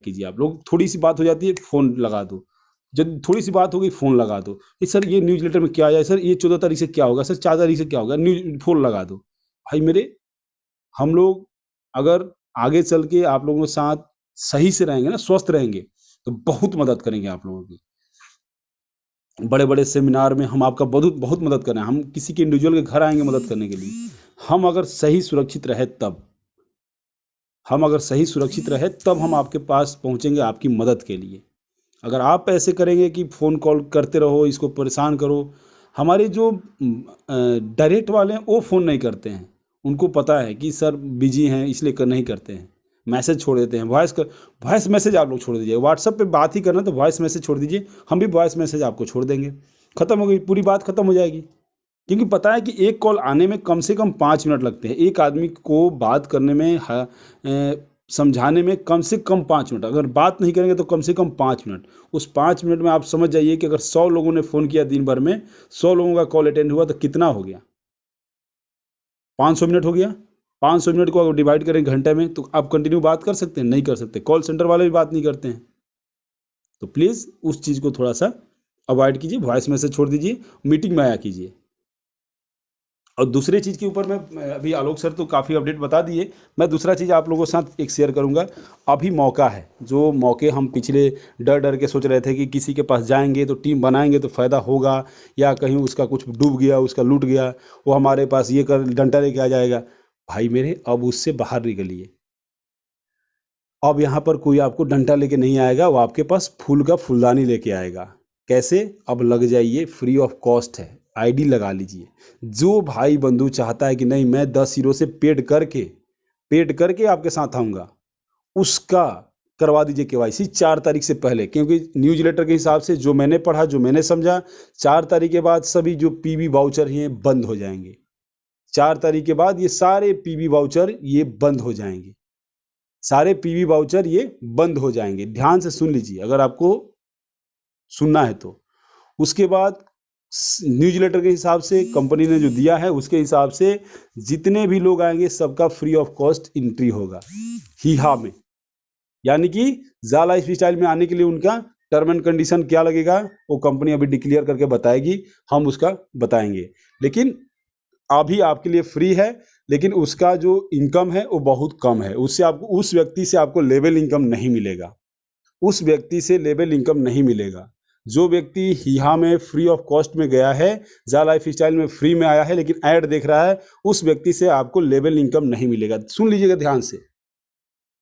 कीजिए। आप लोग थोड़ी सी बात हो जाती है, फ़ोन लगा दो, जब थोड़ी सी बात हो गई फ़ोन लगा दो। सर ये न्यूज़ लेटर में क्या आया है, सर ये 14 तारीख से क्या होगा, सर 4 तारीख से क्या होगा, न्यूज़ फ़ोन लगा दो। भाई मेरे, हम लोग अगर आगे चल के आप लोगों के साथ सही से रहेंगे ना, स्वस्थ रहेंगे, तो बहुत मदद करेंगे आप लोगों की। बड़े-बड़े सेमिनार में हम आपका बहुत बहुत मदद कर रहे हैं। हम किसी के इंडिविजुअल के घर आएँगे मदद करने के लिए। हम अगर सही सुरक्षित रहे तब, हम अगर सही सुरक्षित रहे तब हम आपके पास पहुँचेंगे आपकी मदद के लिए। अगर आप ऐसे करेंगे कि फ़ोन कॉल करते रहो, इसको परेशान करो, हमारे जो डायरेक्ट वाले हैं वो फ़ोन नहीं करते हैं। उनको पता है कि सर बिज़ी हैं इसलिए नहीं करते हैं। मैसेज छोड़ देते हैं, वॉइस मैसेज आप लोग छोड़ दीजिए। व्हाट्सएप पे बात ही करना तो वॉइस मैसेज छोड़ दीजिए, हम भी वॉइस मैसेज आपको छोड़ देंगे। ख़त्म हो गई, पूरी बात ख़त्म हो जाएगी। क्योंकि पता है कि एक कॉल आने में कम से कम 5 मिनट लगते हैं। एक आदमी को बात करने में समझाने में कम से कम 5 मिनट, अगर बात नहीं करेंगे तो कम से कम 5 मिनट। उस 5 मिनट में आप समझ जाइए कि अगर 100 लोगों ने फ़ोन किया दिन भर में, 100 लोगों का कॉल अटेंड हुआ तो कितना हो गया? 500 मिनट हो गया। 500 मिनट को अगर डिवाइड करें घंटे में तो आप कंटिन्यू बात कर सकते हैं? नहीं कर सकते। कॉल सेंटर वाले भी बात नहीं करते हैं। तो प्लीज़ उस चीज़ को थोड़ा-सा अवॉइड कीजिए, वॉइस मैसेज छोड़ दीजिए, मीटिंग में आया कीजिए। और दूसरे चीज़ के ऊपर मैं अभी आलोक सर तो काफ़ी अपडेट बता दिए, मैं दूसरा चीज़ आप लोगों के साथ एक शेयर करूँगा। अभी मौका है, जो मौके हम पिछले डर के सोच रहे थे कि किसी के पास जाएंगे तो टीम बनाएंगे तो फ़ायदा होगा, या कहीं उसका कुछ डूब गया, उसका लूट गया, वो हमारे पास ये कर डंडा लेके आ जाएगा। भाई मेरे, अब उससे बाहर निकलिए। अब यहाँ पर कोई आपको डंडा लेके नहीं आएगा, वो आपके पास फूल का फूलदानी लेके आएगा। कैसे? अब लग जाइए, फ्री ऑफ कॉस्ट है, आईडी लगा लीजिए। जो भाई बंधु चाहता है कि नहीं मैं 10 हीरो से पेड करके आपके साथ आऊँगा, उसका करवा दीजिए केवाईसी 4 तारीख से पहले। क्योंकि न्यूज़ लेटर के हिसाब से जो मैंने पढ़ा, जो मैंने समझा, 4 तारीख के बाद सभी जो पीवी वाउचर हैं बंद हो जाएंगे। 4 तारीख के बाद ये सारे पीवी वाउचर ये बंद हो जाएंगे। सारे पीवी वाउचर ये बंद हो जाएंगे। ध्यान से सुन लीजिए अगर आपको सुनना है तो। उसके बाद न्यूज़ लेटर के हिसाब से कंपनी ने जो दिया है उसके हिसाब से जितने भी लोग आएंगे सबका फ्री ऑफ कॉस्ट एंट्री होगा हीहा में। यानी कि ज़ा लाइफस्टाइल में आने के लिए उनका टर्म एंड कंडीशन क्या लगेगा वो कंपनी अभी डिक्लेयर करके बताएगी, हम उसका बताएंगे। लेकिन अभी आपके लिए फ्री है, लेकिन उसका जो इनकम है वो बहुत कम है। उससे आपको, उस व्यक्ति से आपको लेवल इनकम नहीं मिलेगा। उस व्यक्ति से लेवल इनकम नहीं मिलेगा। जो व्यक्ति हीहा में फ्री ऑफ कॉस्ट में गया है, ज़ा लाइफस्टाइल में फ्री में आया है लेकिन ऐड देख रहा है, उस व्यक्ति से आपको लेवल इनकम नहीं मिलेगा। सुन लीजिएगा ध्यान से,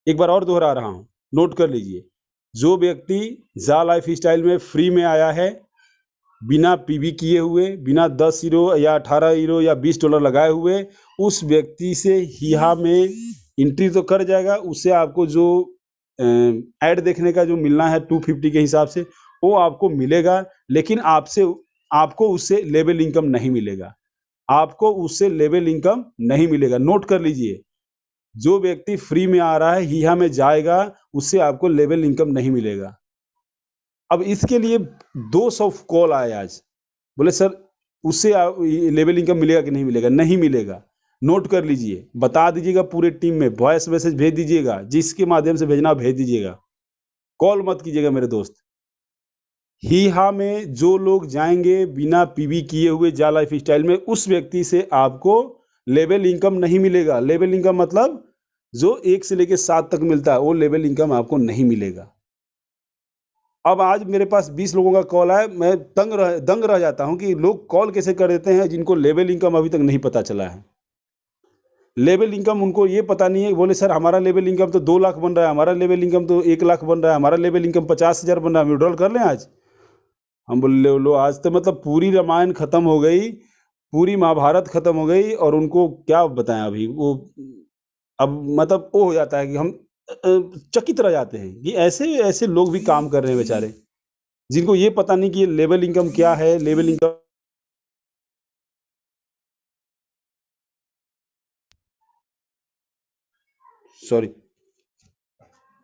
एक बार और दोहरा रहा हूँ, नोट कर लीजिए। जो व्यक्ति ज़ा लाइफस्टाइल में फ्री में आया है, बिना पीवी किए हुए, बिना 10 हीरो या 18 हीरो या $20 लगाए हुए, उस व्यक्ति से हीहा में एंट्री तो कर जाएगा। उससे आपको जो ऐड देखने का जो मिलना है 250 के हिसाब से वो आपको मिलेगा, लेकिन आपको उससे लेवल इनकम नहीं मिलेगा। आपको उससे लेवल इनकम नहीं मिलेगा। नोट कर लीजिए, जो व्यक्ति फ्री में आ रहा है, हीहा में जाएगा, उससे आपको लेवल इनकम नहीं मिलेगा। अब इसके लिए 200 कॉल आए आज, बोले सर उससे लेवल इनकम मिलेगा कि नहीं मिलेगा? नहीं मिलेगा। नोट कर लीजिए, बता दीजिएगा पूरे टीम में, वॉइस मैसेज भेज दीजिएगा, जिसके माध्यम से भेजना भेज दीजिएगा, कॉल मत कीजिएगा मेरे दोस्त। हीहा में जो लोग जाएंगे बिना पीवी किए हुए ज़ा लाइफस्टाइल में, उस व्यक्ति से आपको लेवल इनकम नहीं मिलेगा। लेवल इनकम मतलब जो 1 से लेकर 7 तक मिलता है, वो लेवल इनकम आपको नहीं मिलेगा। अब आज मेरे पास 20 लोगों का कॉल आया, मैं दंग रह जाता हूं कि लोग कॉल कैसे कर देते हैं जिनको लेवल इनकम अभी तक नहीं पता चला है। लेवल इनकम उनको ये पता नहीं है, बोले सर हमारा लेवल इनकम तो 2 लाख बन रहा है, हमारा लेवल इनकम तो 1 लाख बन रहा है, हमारा लेवल इनकम 50,000 बन रहा है, विड्रॉल कर लें आज? हम बोले लो आज तो मतलब पूरी रामायण खत्म हो गई, पूरी महाभारत खत्म हो गई, और उनको क्या बताएं अभी वो। अब मतलब वो हो जाता है कि हम चकित रह जाते हैं कि ऐसे ऐसे लोग भी काम कर रहे हैं बेचारे, जिनको ये पता नहीं कि ये लेवल इनकम क्या है। लेवल इनकम, सॉरी,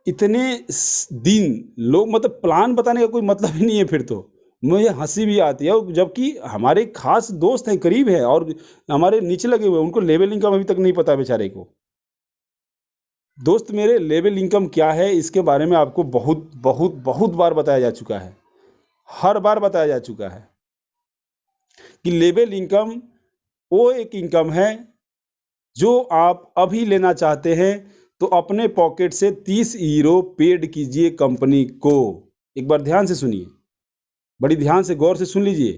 इतने दिन लोग मतलब प्लान बताने का कोई मतलब ही नहीं है। फिर तो मुझे हंसी भी आती है, जबकि हमारे खास दोस्त हैं, करीब हैं और हमारे नीचे लगे हुए हैं, उनको लेवल इनकम अभी तक नहीं पता बेचारे को। दोस्त मेरे, लेवल इनकम क्या है इसके बारे में आपको बहुत बहुत बहुत बार बताया जा चुका है, हर बार बताया जा चुका है कि लेवल इनकम वो एक इनकम है जो आप अभी लेना चाहते हैं तो अपने पॉकेट से 30 यूरो पेड कीजिए कंपनी को। एक बार ध्यान से सुनिए, बड़ी ध्यान से गौर से सुन लीजिए,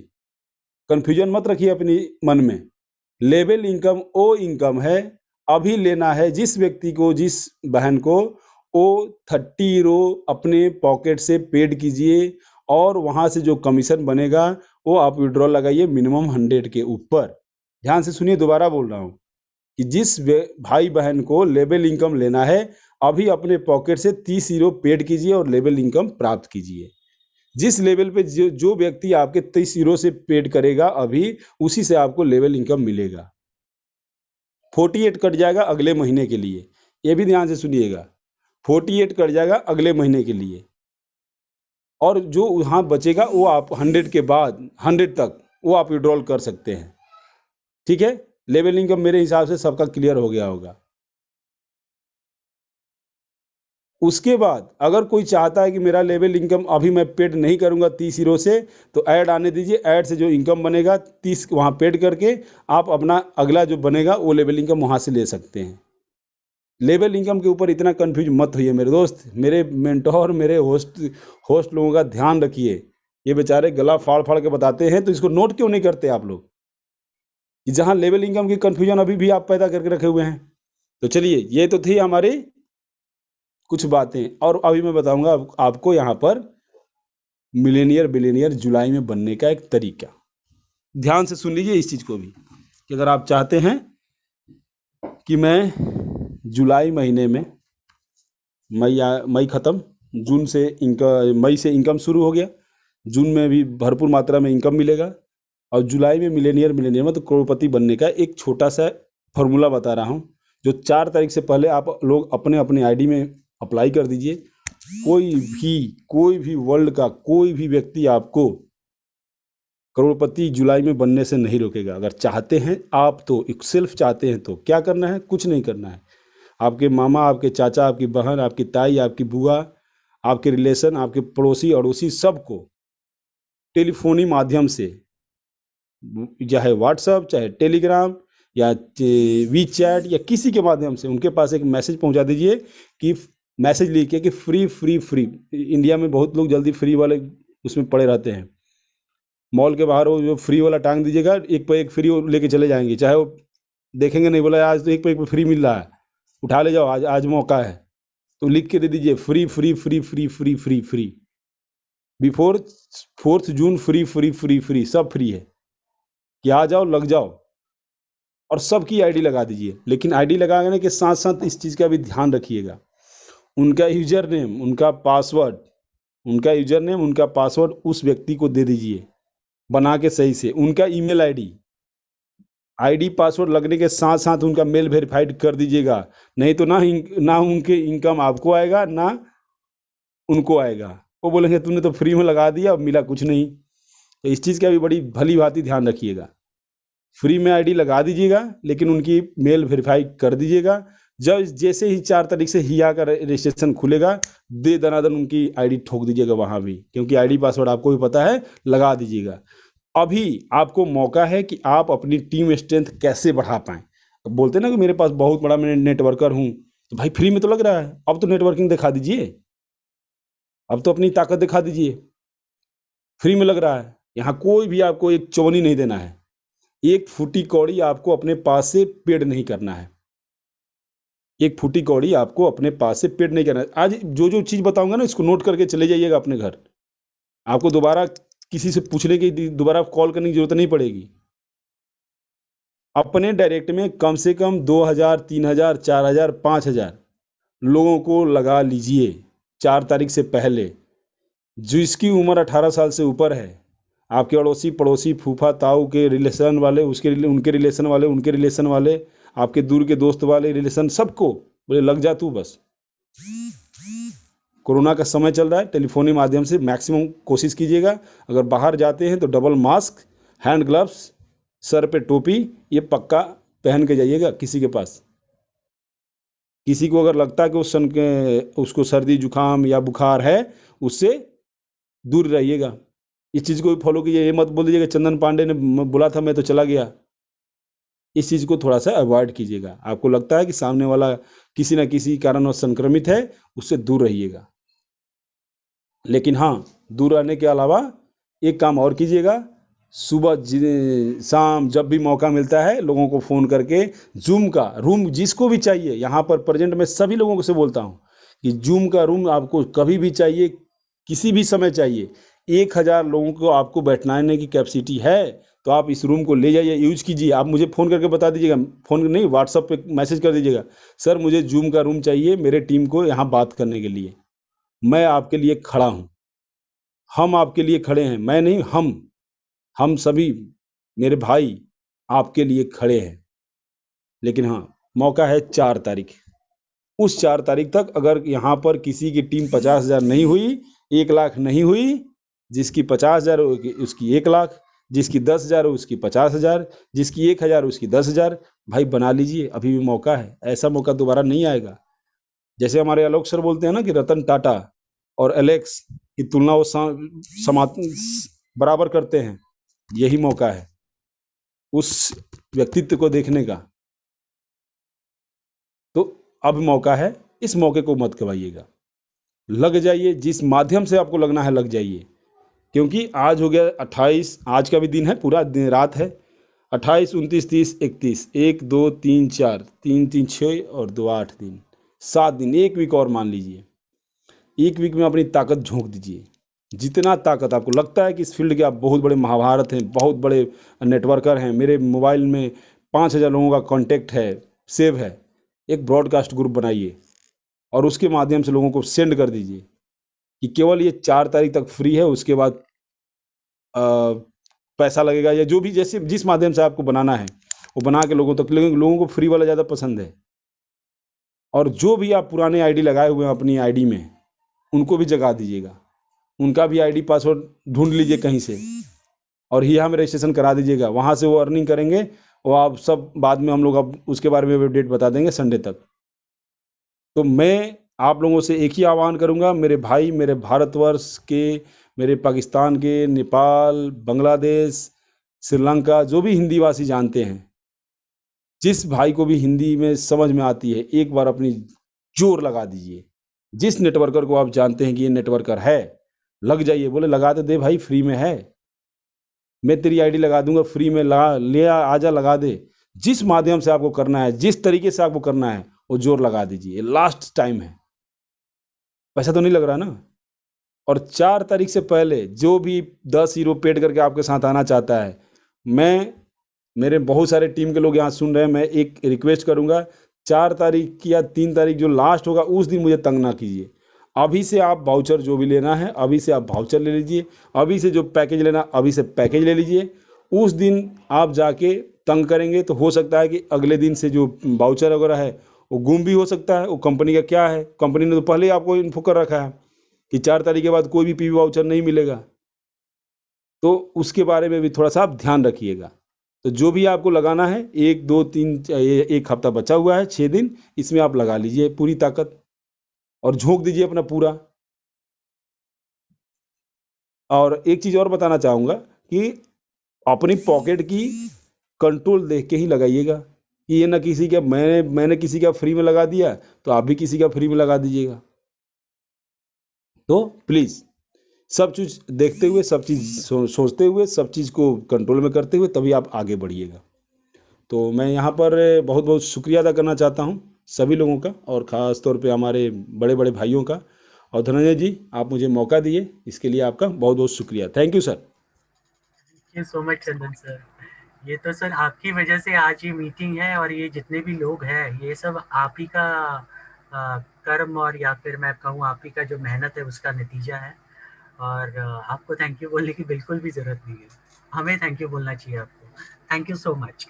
कंफ्यूजन मत रखिए अपनी मन में। लेवल इनकम वो इनकम है, अभी लेना है जिस व्यक्ति को, जिस बहन को, वो 30 यूरो अपने पॉकेट से पेड कीजिए और वहाँ से जो कमीशन बनेगा वो आप विड्रॉल लगाइए मिनिमम 100 के ऊपर। ध्यान से सुनिए, दोबारा बोल रहा हूँ कि जिस भाई बहन को लेवल इनकम लेना है, अभी अपने पॉकेट से 30 यूरो पेड कीजिए और लेवल इनकम प्राप्त कीजिए। जिस लेवल पे जो जो व्यक्ति आपके 30 यूरो से पेड करेगा अभी, उसी से आपको लेवल इनकम मिलेगा। 48 कट जाएगा अगले महीने के लिए, ये भी ध्यान से सुनिएगा, 48 कट जाएगा अगले महीने के लिए, और जो यहाँ बचेगा वो आप 100 के बाद 100 तक वो आप विड्रॉल कर सकते हैं। ठीक है, लेवल इनकम मेरे हिसाब से सबका क्लियर हो गया होगा। उसके बाद अगर कोई चाहता है कि मेरा लेवल इनकम अभी मैं पेड नहीं करूंगा 30 यूरो से, तो ऐड आने दीजिए, ऐड से जो इनकम बनेगा 30 वहाँ पेड करके आप अपना अगला जो बनेगा वो लेवल इनकम वहाँ से ले सकते हैं। लेवल इनकम के ऊपर इतना कंफ्यूज मत होइए मेरे दोस्त, मेरे मेंटोर, मेरे होस्ट लोगों का ध्यान रखिए। ये बेचारे गला फाड़ फाड़ के बताते हैं, तो इसको नोट क्यों नहीं करते आप लोग कि जहाँ लेवल इनकम की कंफ्यूजन अभी भी आप पैदा करके रखे हुए हैं। तो चलिए, ये तो थी हमारी कुछ बातें, और अभी मैं बताऊंगा आपको यहाँ पर मिलेनियर बिलियनियर जुलाई में बनने का एक तरीका। ध्यान से सुन लीजिए इस चीज़ को भी, कि अगर आप चाहते हैं कि मैं जुलाई महीने में, मई ख़त्म, जून से इनकम, मई से इनकम शुरू हो गया, जून में भी भरपूर मात्रा में इनकम मिलेगा, और जुलाई में मिलेनियर मतलब करोड़पति बनने का एक छोटा सा फॉर्मूला बता रहा हूँ, जो 4 तारीख से पहले आप लोग अपने अपने आईडी में अप्लाई कर दीजिए। कोई भी वर्ल्ड का कोई भी व्यक्ति आपको करोड़पति जुलाई में बनने से नहीं रोकेगा। अगर चाहते हैं आप, तो सेल्फ चाहते हैं, तो क्या करना है? कुछ नहीं करना है। आपके मामा, आपके चाचा, आपकी बहन, आपकी ताई, आपकी बुआ, आपके रिलेशन, आपके पड़ोसी अड़ोसी, सबको टेलीफोनी माध्यम से, चाहे व्हाट्सएप, चाहे टेलीग्राम, या वी चैट, या किसी के माध्यम से उनके पास एक मैसेज पहुंचा दीजिए कि मैसेज लिखिए कि फ्री फ्री फ्री। इंडिया में बहुत लोग जल्दी फ्री वाले उसमें पड़े रहते हैं, मॉल के बाहर वो जो फ्री वाला टांग दीजिएगा, एक पर एक फ्री लेके चले जाएंगे, चाहे वो देखेंगे नहीं, बोला आज तो एक पे एक फ्री मिल रहा है, उठा ले जाओ, आज आज मौका है, तो लिख के दे दीजिए free free free free free free free, before 4 जून फ्री फ्री फ्री फ्री, सब फ्री है कि आ जाओ, लग जाओ, और सबकी आईडी लगा दीजिए। लेकिन आईडी लगाने के साथ साथ इस चीज़ का भी ध्यान रखिएगा, उनका यूजर नेम, उनका पासवर्ड, उनका पासवर्ड उस व्यक्ति को दे दीजिए बना के सही से, उनका ईमेल आईडी पासवर्ड लगने के साथ साथ उनका मेल वेरीफाइड कर दीजिएगा, नहीं तो ना उनके इनकम आपको आएगा, ना उनको आएगा। वो बोलेंगे तूने तो फ्री में लगा दिया, अब मिला कुछ नहीं। तो इस चीज़ का भी बड़ी भली भांति ध्यान रखिएगा। फ्री में आईडी लगा दीजिएगा, लेकिन उनकी मेल वेरीफाई कर दीजिएगा। जब जैसे ही 4 तारीख से हिया का रजिस्ट्रेशन खुलेगा, दे दनादन उनकी आईडी ठोक दीजिएगा वहाँ भी, क्योंकि आईडी पासवर्ड आपको भी पता है, लगा दीजिएगा। अभी आपको मौका है कि आप अपनी टीम स्ट्रेंथ कैसे बढ़ा पाएं। अब बोलते हैं ना कि मेरे पास बहुत बड़ा मैं नेटवर्कर हूँ, तो भाई फ्री में तो लग रहा है, अब तो नेटवर्किंग दिखा दीजिए, अब तो अपनी ताकत दिखा दीजिए। फ्री में लग रहा है, यहाँ कोई भी आपको एक चौनी नहीं देना है, एक फूटी कौड़ी आपको अपने पास से पेड नहीं करना है, एक फूटी कौड़ी आपको अपने पास से पेड नहीं करना है। आज जो जो चीज़ बताऊंगा ना, इसको नोट करके चले जाइएगा अपने घर, आपको दोबारा किसी से पूछने की, दोबारा कॉल करने की जरूरत नहीं पड़ेगी। अपने डायरेक्ट में कम से कम 2000, 3000, 4000, 5000 लोगों को लगा लीजिए 4 तारीख से पहले, जिसकी उम्र 18 साल से ऊपर है, आपके अड़ोसी पड़ोसी, फूफा ताऊ के रिलेशन वाले, उनके रिलेशन वाले, उनके रिलेशन वाले, आपके दूर के दोस्त वाले रिलेशन, सबको बोले लग जा तू बस। कोरोना का समय चल रहा है, टेलीफोनी माध्यम से मैक्सिमम कोशिश कीजिएगा। अगर बाहर जाते हैं तो double mask, hand gloves, sir पे टोपी, ये पक्का पहन के जाइएगा किसी के पास, किसी को अगर लगता है कि उसको सर्दी जुकाम या बुखार है, उससे दूर रहिएगा। इस चीज़ को भी फॉलो कीजिए। ये मत बोल दीजिएगा चंदन पांडे ने बोला था मैं तो चला गया। इस चीज़ को थोड़ा सा अवॉइड कीजिएगा। आपको लगता है कि सामने वाला किसी न किसी कारणवश संक्रमित है, उससे दूर रहिएगा। लेकिन हाँ, दूर रहने के अलावा एक काम और कीजिएगा, सुबह शाम जब भी मौका मिलता है लोगों को फ़ोन करके जूम का रूम जिसको भी चाहिए, यहाँ पर प्रेजेंट मैं सभी लोगों से बोलता हूँ कि जूम का रूम आपको कभी भी चाहिए, किसी भी समय चाहिए, 1000 लोगों को आपको बैठाने की कैपेसिटी है, तो आप इस रूम को ले जाइए, यूज कीजिए। आप मुझे फ़ोन करके बता दीजिएगा, फ़ोन नहीं, व्हाट्सअप पे मैसेज कर दीजिएगा, सर मुझे जूम का रूम चाहिए मेरे टीम को यहाँ बात करने के लिए। मैं आपके लिए खड़ा हूँ, हम आपके लिए खड़े हैं। मैं नहीं, हम सभी मेरे भाई आपके लिए खड़े हैं। लेकिन हाँ, मौका है 4 तारीख। उस 4 तारीख तक अगर यहाँ पर किसी की टीम 50,000 नहीं हुई, 1 लाख नहीं हुई, जिसकी 50,000 उसकी 1 लाख, जिसकी 10,000 उसकी 50,000, जिसकी 1,000 उसकी 10,000, भाई बना लीजिए, अभी भी मौका है। ऐसा मौका दोबारा नहीं आएगा। जैसे हमारे आलोक सर बोलते हैं ना कि रतन टाटा और एलेक्स की तुलना वो बराबर करते हैं, यही मौका है उस व्यक्तित्व को देखने का। तो अब मौका है, इस मौके को मत गवाइएगा, लग जाइए, जिस माध्यम से आपको लगना है लग जाइए। क्योंकि आज हो गया 28, आज का भी दिन है, पूरा दिन रात है, 28, 29, 30, 31, 1 2 3 4, 3 3 6 और 2 8 दिन, 7 दिन, 1 वीक और मान लीजिए। 1 वीक में अपनी ताकत झोंक दीजिए, जितना ताकत आपको लगता है कि इस फील्ड के आप बहुत बड़े महाभारत हैं, बहुत बड़े नेटवर्कर हैं, मेरे मोबाइल में 5,000 लोगों का कांटेक्ट है, सेव है, एक ब्रॉडकास्ट ग्रुप बनाइए और उसके माध्यम से लोगों को सेंड कर दीजिए कि केवल ये 4 तारीख तक फ्री है, उसके बाद पैसा लगेगा, या जो भी जैसे जिस माध्यम से आपको बनाना है वो बना के लोगों तक। लेकिन लोगों को फ्री वाला ज़्यादा पसंद है। और जो भी आप पुराने आईडी लगाए हुए हैं अपनी आईडी में, उनको भी जगा दीजिएगा, उनका भी आईडी पासवर्ड ढूंढ लीजिए कहीं से और यहाँ में रजिस्ट्रेशन करा दीजिएगा। वहाँ से वो अर्निंग करेंगे और आप सब बाद में हम लोग अब उसके बारे में अपडेट बता देंगे संडे तक। तो मैं आप लोगों से एक ही आह्वान करूँगा, मेरे भाई, मेरे भारतवर्ष के, मेरे पाकिस्तान के, नेपाल, बांग्लादेश, श्रीलंका, जो भी हिंदी भाषी जानते हैं, जिस भाई को भी हिंदी में समझ में आती है, एक बार अपनी जोर लगा दीजिए। जिस नेटवर्कर को आप जानते हैं कि ये नेटवर्कर है, लग जाइए। बोले लगा तो दे भाई, फ्री में है, मैं तेरी आईडी लगा दूंगा फ्री में, आजा लगा दे। जिस माध्यम से आपको करना है, जिस तरीके से आपको करना है, वो जोर लगा दीजिए। लास्ट टाइम है, पैसा तो नहीं लग रहा ना। और 4 तारीख से पहले जो भी 10 हीरो पेड करके आपके साथ आना चाहता है, मेरे बहुत सारे टीम के लोग यहाँ सुन रहे हैं, मैं एक रिक्वेस्ट करूँगा, 4 तारीख या 3 तारीख जो लास्ट होगा उस दिन मुझे तंग ना कीजिए। अभी से आप वाउचर जो भी लेना है, अभी से आप वाउचर ले लीजिए, अभी से जो पैकेज लेना अभी से पैकेज ले लीजिए। उस दिन आप जाके तंग करेंगे तो हो सकता है कि अगले दिन से जो वाउचर वगैरह है वो गुम भी हो सकता है। वो कंपनी का क्या है, कंपनी ने तो पहले ही आपको इन्फो कर रखा है कि 4 तारीख के बाद कोई भी पीवी वाउचर नहीं मिलेगा। तो उसके बारे में भी थोड़ा सा आप ध्यान रखिएगा। तो जो भी आपको लगाना है, 1 2 3 1 हफ्ता बचा हुआ है, 6 दिन, इसमें आप लगा लीजिए पूरी ताकत और झोंक दीजिए अपना पूरा। और एक चीज़ और बताना चाहूँगा कि अपनी पॉकेट की कंट्रोल देख के ही लगाइएगा कि ये ना किसी का, मैंने किसी का फ्री में लगा दिया तो आप भी किसी का फ्री में लगा दीजिएगा। तो प्लीज़ सब चीज़ देखते हुए, सब चीज़ सोचते हुए, सब चीज़ को कंट्रोल में करते हुए तभी आप आगे बढ़िएगा। तो मैं यहाँ पर बहुत बहुत शुक्रिया अदा करना चाहता हूँ सभी लोगों का, और ख़ास तौर पे हमारे बड़े बड़े भाइयों का। और धनंजय जी, आप मुझे मौका दिए, इसके लिए आपका बहुत बहुत शुक्रिया। Thank you sir. Thank you so much Chandan sir. ये तो सर आपकी वजह से आज ये मीटिंग है, और ये जितने भी लोग हैं ये सब आप ही का कर्म, और या फिर मैं कहूँ आप ही का जो मेहनत है उसका नतीजा है। और आपको थैंक यू बोलने की बिल्कुल भी ज़रूरत नहीं है, हमें थैंक यू बोलना चाहिए आपको। Thank you so much.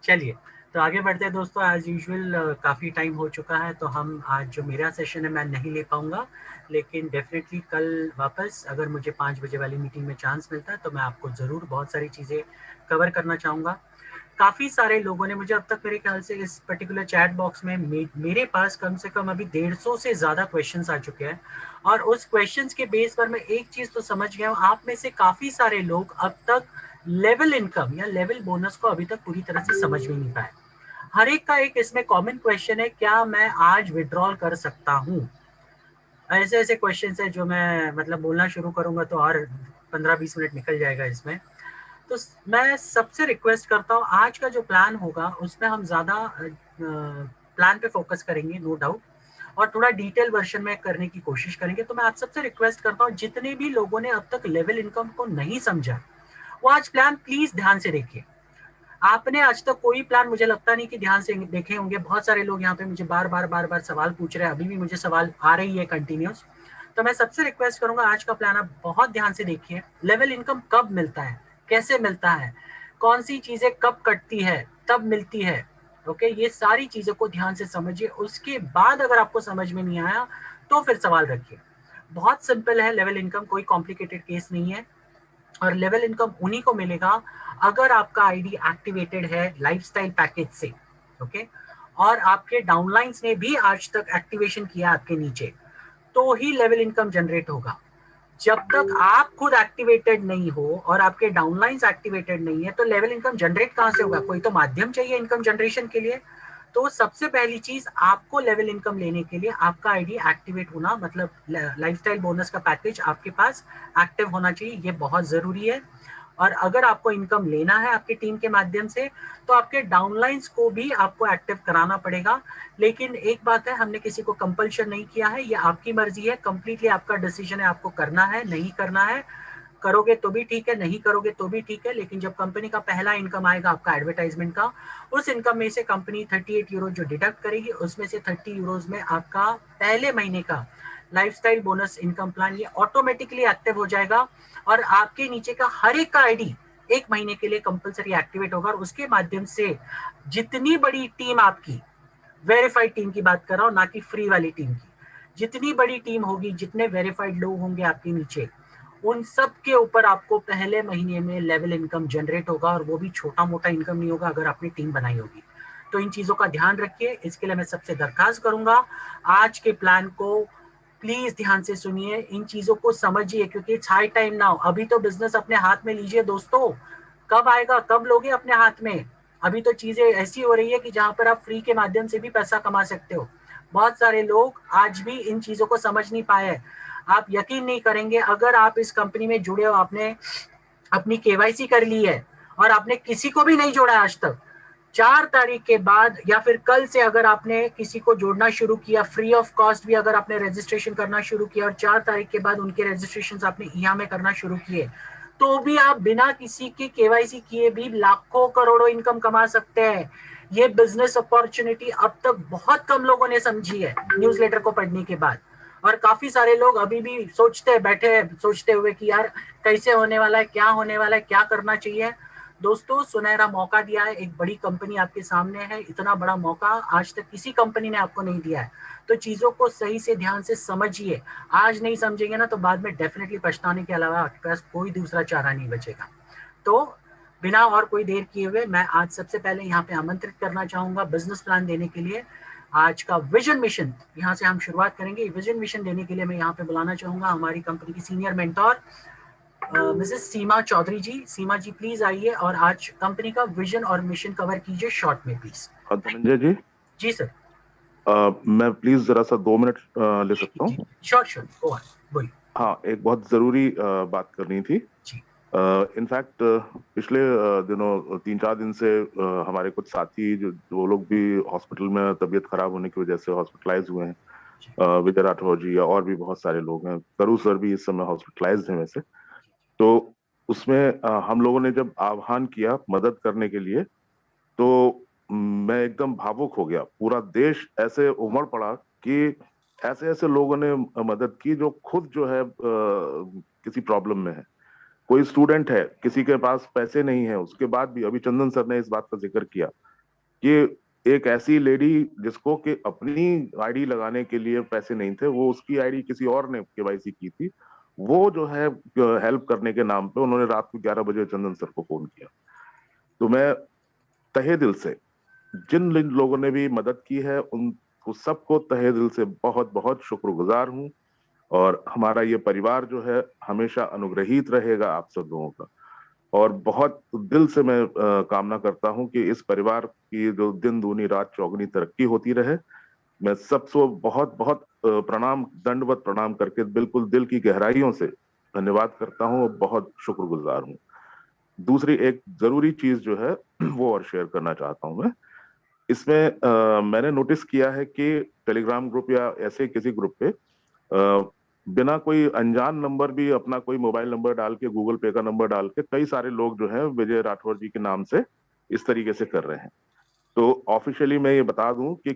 चलिए, तो आगे बढ़ते हैं दोस्तों। एज यूजुअल काफ़ी टाइम हो चुका है, तो हम आज जो मेरा सेशन है मैं नहीं ले पाऊंगा, लेकिन डेफिनेटली कल वापस अगर मुझे 5 बजे वाली मीटिंग में चांस मिलता है तो मैं आपको ज़रूर बहुत सारी चीज़ें कवर करना चाहूँगा। काफ़ी सारे लोगों ने मुझे अब तक मेरे ख्याल से इस पर्टिकुलर चैट बॉक्स में मेरे पास कम से कम अभी 150 से ज़्यादा क्वेश्चंस आ चुके हैं, और उस क्वेश्चंस के बेस पर मैं एक चीज़ तो समझ गया हूँ, आप में से काफ़ी सारे लोग अब तक लेवल इनकम या लेवल बोनस को अभी तक पूरी तरह से समझ भी नहीं पाए। हर एक का एक इसमें कॉमन क्वेश्चन है, क्या मैं आज विड्रॉल कर सकता हूँ? ऐसे ऐसे क्वेश्चन है जो मैं मतलब बोलना शुरू करूंगा तो और 15-20 मिनट निकल जाएगा इसमें। तो मैं सबसे रिक्वेस्ट करता हूँ, आज का जो प्लान होगा उसमें हम ज़्यादा प्लान पे फोकस करेंगे नो डाउट, और थोड़ा डिटेल वर्जन में करने की कोशिश करेंगे। तो मैं आप सबसे रिक्वेस्ट करता हूँ, जितने भी लोगों ने अब तक लेवल इनकम को नहीं समझा, वो आज प्लान प्लीज ध्यान से देखिए। आपने आज तक कोई प्लान मुझे लगता नहीं कि ध्यान से देखे होंगे। बहुत सारे लोग यहाँ पे मुझे बार बार सवाल पूछ रहे हैं, अभी भी मुझे सवाल आ रही है कंटिन्यूस। तो मैं सबसे रिक्वेस्ट करूंगा, आज का प्लान आप बहुत ध्यान से देखिए। लेवल इनकम कब मिलता है, कैसे मिलता है, कौन सी चीजें कब कटती है, तब मिलती है। ओके, ये सारी चीजों को ध्यान से समझिए। उसके बाद अगर आपको समझ में नहीं आया तो फिर सवाल रखिए। बहुत सिंपल है लेवल इनकम, कोई कॉम्प्लिकेटेड केस नहीं है। और लेवल इनकम उन्हीं को मिलेगा अगर आपका आईडी एक्टिवेटेड है लाइफस्टाइल पैकेज से। ओके, और आपके डाउनलाइंस ने भी आज तक एक्टिवेशन किया आपके नीचे, तो ही लेवल इनकम जनरेट होगा। जब तक आप खुद एक्टिवेटेड नहीं हो और आपके डाउनलाइंस एक्टिवेटेड नहीं है, तो लेवल इनकम जनरेट कहां से होगा? कोई तो माध्यम चाहिए इनकम जनरेशन के लिए। तो सबसे पहली चीज, आपको लेवल इनकम लेने के लिए आपका आईडी एक्टिवेट होना, मतलब लाइफस्टाइल बोनस का पैकेज आपके पास एक्टिव होना चाहिए, ये बहुत जरूरी है। और अगर आपको इनकम लेना है आपकी टीम के माध्यम से, तो आपके डाउनलाइंस को भी आपको एक्टिव कराना पड़ेगा। लेकिन एक बात है, हमने किसी को कंपल्शन नहीं किया है, ये आपकी मर्जी है, कंप्लीटली आपका डिसीजन है, आपको करना है नहीं करना है। करोगे तो भी ठीक है, नहीं करोगे तो भी ठीक है। लेकिन जब कंपनी का पहला इनकम आएगा आपका एडवर्टाइजमेंट का, उस इनकम में से कंपनी 38 यूरो जो डिडक्ट करेगी, उसमें से 30 यूरोज में आपका पहले महीने का लाइफस्टाइल बोनस इनकम प्लान ये ऑटोमेटिकली एक्टिव हो जाएगा। और आपके नीचे का हर एक का आईडी एक महीने के लिए कंपलसरी एक्टिवेट होगा, और उसके माध्यम से जितनी बड़ी टीम आपकी, वेरीफाइड टीम की बात कर रहा हूं, ना कि फ्री वाली टीम की, जितनी बड़ी टीम होगी, जितने वेरीफाइड लोग होंगे आपके नीचे, उन सब के ऊपर आपको पहले महीने में लेवल इनकम जनरेट होगा। और वो भी छोटा मोटा इनकम नहीं होगा अगर आपने टीम बनाई होगी। तो इन चीजों का ध्यान रखिए। इसके लिए मैं सबसे दरखास्त करूंगा, आज के प्लान को प्लीज ध्यान से सुनिए, इन चीजों को समझिए, क्योंकि इट्स हाई टाइम नाउ। अभी तो बिजनेस अपने हाथ में लीजिए दोस्तों। कब आएगा, कब लोगे अपने हाथ में? अभी तो चीजें ऐसी हो रही है कि जहां पर आप फ्री के माध्यम से भी पैसा कमा सकते हो। बहुत सारे लोग आज भी इन चीजों को समझ नहीं पाए। आप यकीन नहीं करेंगे, अगर आप इस कंपनी में जुड़े हो, आपने अपनी केवाईसी कर ली है और आपने किसी को भी नहीं जोड़ा आज तक, 4 तारीख के बाद या फिर कल से अगर आपने किसी को जोड़ना शुरू किया, फ्री ऑफ कॉस्ट भी अगर आपने रजिस्ट्रेशन करना शुरू किया, और 4 तारीख के बाद उनके रजिस्ट्रेशन आपने ईहा में करना शुरू किए, तो भी आप बिना किसी के केवाईसी किए भी लाखों करोड़ों इनकम कमा सकते हैं। ये बिजनेस अपॉर्चुनिटी अब तक बहुत कम लोगों ने समझी है न्यूज़लेटर को पढ़ने के बाद। और काफी सारे लोग अभी भी सोचते बैठे हैं, सोचते हुए कि यार कैसे होने वाला है, क्या होने वाला है, क्या करना चाहिए। दोस्तों, सुनहरा मौका दिया है, एक बड़ी कंपनी आपके सामने है, इतना बड़ा मौका आज तक किसी कंपनी ने आपको नहीं दिया है। तो चीजों को सही से ध्यान से समझिए। आज नहीं समझेंगे ना तो बाद में डेफिनेटली पछताने के अलावा आपके पास कोई दूसरा चारा नहीं बचेगा। तो बिना और कोई देर किए हुए मैं आज सबसे पहले यहाँ पे आमंत्रित करना चाहूंगा बिजनेस प्लान देने के लिए। आज का विजन मिशन यहाँ से हम शुरुआत करेंगे। विजन मिशन देने के लिए मैं यहाँ पे बुलाना चाहूंगा हमारी कंपनी की senior mentor Mrs Seema Chaudhary ji. Seema ji please आइए और आज कंपनी का विजन और मिशन कवर कीजिए शॉर्ट में प्लीज। धनंजय जी। जी सर। मैं प्लीज जरा सा 2 मिनट ले सकता हूँ? श्योर श्योर, बोलिए। हाँ, एक बहुत जरूरी बात करनी थी। इनफैक्ट पिछले दिनों 3-4 दिन से हमारे कुछ साथी जो लोग भी हॉस्पिटल में तबीयत खराब होने की वजह से हॉस्पिटलाइज हुए हैं, विजय राठौर जी और भी बहुत सारे लोग हैं, करू सर भी इस समय हॉस्पिटलाइज हैं वैसे। तो उसमें हम लोगों ने जब आह्वान किया मदद करने के लिए, तो मैं एकदम भावुक हो गया। पूरा देश ऐसे उमड़ पड़ा कि ऐसे ऐसे लोगों ने मदद की जो खुद जो है किसी प्रॉब्लम में है। कोई स्टूडेंट है, किसी के पास पैसे नहीं है, उसके बाद भी अभी चंदन सर ने इस बात का जिक्र किया कि एक ऐसी लेडी जिसको कि अपनी आईडी लगाने के लिए पैसे नहीं थे, वो उसकी आईडी किसी और ने केवाईसी की थी, वो जो है हेल्प करने के नाम पे उन्होंने रात को 11 बजे चंदन सर को फोन किया। तो मैं तहे दिल से जिन लोगों ने भी मदद की है उनको सबको तहे दिल से बहुत बहुत शुक्रगुजार हूँ। और हमारा ये परिवार जो है हमेशा अनुग्रहित रहेगा आप सब लोगों का। और बहुत दिल से मैं कामना करता हूं कि इस परिवार की जो दिन दूनी रात चौगुनी तरक्की होती रहे। मैं सबको बहुत बहुत प्रणाम, दंडवत प्रणाम करके बिल्कुल दिल की गहराइयों से धन्यवाद करता हूं और बहुत शुक्रगुजार हूं। दूसरी एक जरूरी चीज जो है वो और शेयर करना चाहता हूं मैं। इसमें मैंने नोटिस किया है कि टेलीग्राम ग्रुप या ऐसे किसी ग्रुप पे बिना कोई अनजान नंबर भी अपना कोई मोबाइल नंबर डाल के, गूगल पे का नंबर डाल के कई सारे लोग जो हैं विजय राठौर जी के नाम से इस तरीके से कर रहे हैं। तो ऑफिशियली मैं ये बता दूं कि